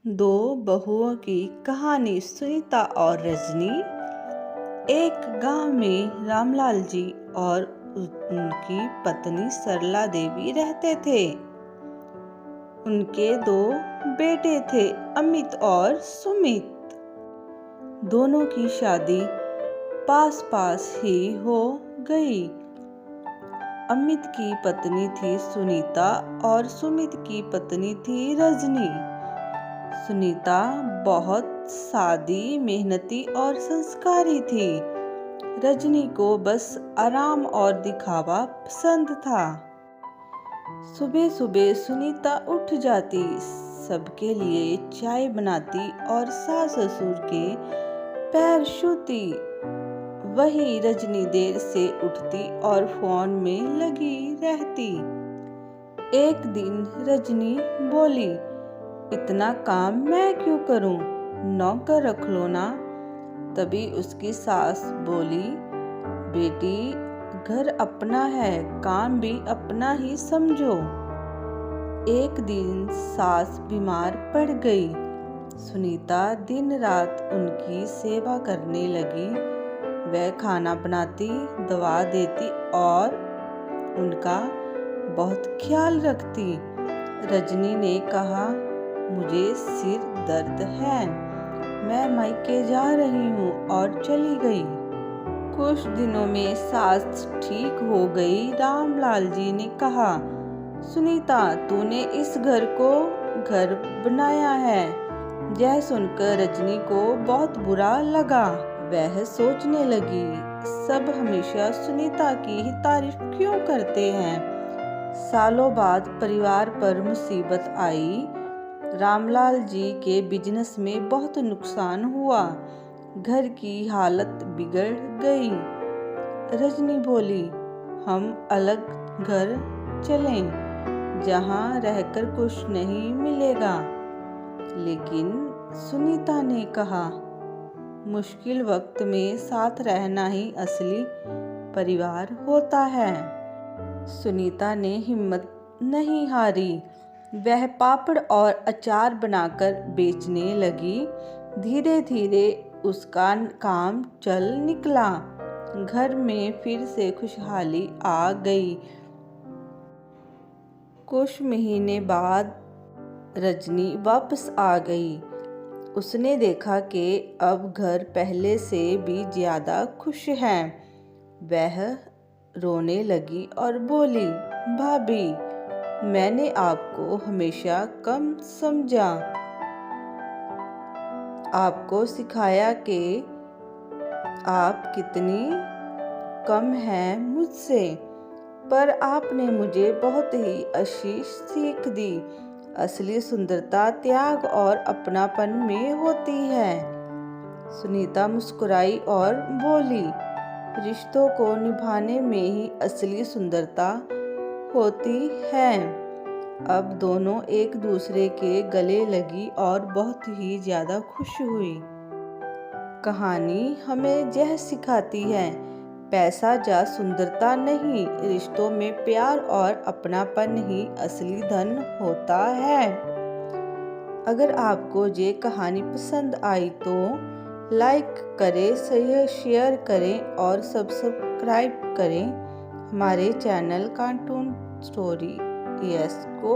दो बहुओं की कहानी। सुनीता और रजनी। एक गांव में रामलाल जी और उनकी पत्नी सरला देवी रहते थे। उनके दो बेटे थे, अमित और सुमित। दोनों की शादी पास पास ही हो गई। अमित की पत्नी थी सुनीता और सुमित की पत्नी थी रजनी। सुनीता बहुत सादी, मेहनती और संस्कारी थी। रजनी को बस आराम और दिखावा पसंद था। सुबह सुबह सुनीता उठ जाती, सबके लिए चाय बनाती और सास ससुर के पैर छूती। वही रजनी देर से उठती और फोन में लगी रहती। एक दिन रजनी बोली, इतना काम मैं क्यों करूं? नौकर रख लो ना। तभी उसकी सास बोली, बेटी घर अपना है, काम भी अपना ही समझो। एक दिन सास बीमार पड़ गई। सुनीता दिन रात उनकी सेवा करने लगी। वह खाना बनाती, दवा देती और उनका बहुत ख्याल रखती। रजनी ने कहा, मुझे सिर दर्द है, मैं मायके जा रही हूँ और चली गई। कुछ दिनों में सास ठीक हो गई। रामलाल जी ने कहा, सुनीता तूने इस घर को घर बनाया है। यह सुनकर रजनी को बहुत बुरा लगा। वह सोचने लगी, सब हमेशा सुनीता की ही तारीफ क्यों करते हैं। सालों बाद परिवार पर मुसीबत आई। रामलाल जी के बिजनेस में बहुत नुकसान हुआ। घर की हालत बिगड़ गई। रजनी बोली, हम अलग घर चलें, जहां रहकर कुछ नहीं मिलेगा। लेकिन सुनीता ने कहा, मुश्किल वक्त में साथ रहना ही असली परिवार होता है। सुनीता ने हिम्मत नहीं हारी। वह पापड़ और अचार बनाकर बेचने लगी। धीरे धीरे उसका काम चल निकला। घर में फिर से खुशहाली आ गई। कुछ महीने बाद रजनी वापस आ गई। उसने देखा कि अब घर पहले से भी ज्यादा खुश है। वह रोने लगी और बोली, भाभी मैंने आपको हमेशा कम समझा। आपको सिखाया कि आप कितनी कम हैं मुझसे, पर आपने मुझे बहुत ही अच्छी सीख दी। असली सुंदरता त्याग और अपनापन में होती है। सुनीता मुस्कुराई और बोली, रिश्तों को निभाने में ही असली सुंदरता होती है। अब दोनों एक दूसरे के गले लगी और बहुत ही ज्यादा खुश हुई। कहानी हमें यह सिखाती है, पैसा या सुंदरता नहीं, रिश्तों में प्यार और अपनापन ही असली धन होता है। अगर आपको ये कहानी पसंद आई तो लाइक करें, शेयर करें और सब्सक्राइब करें हमारे चैनल कार्टून स्टोरी को।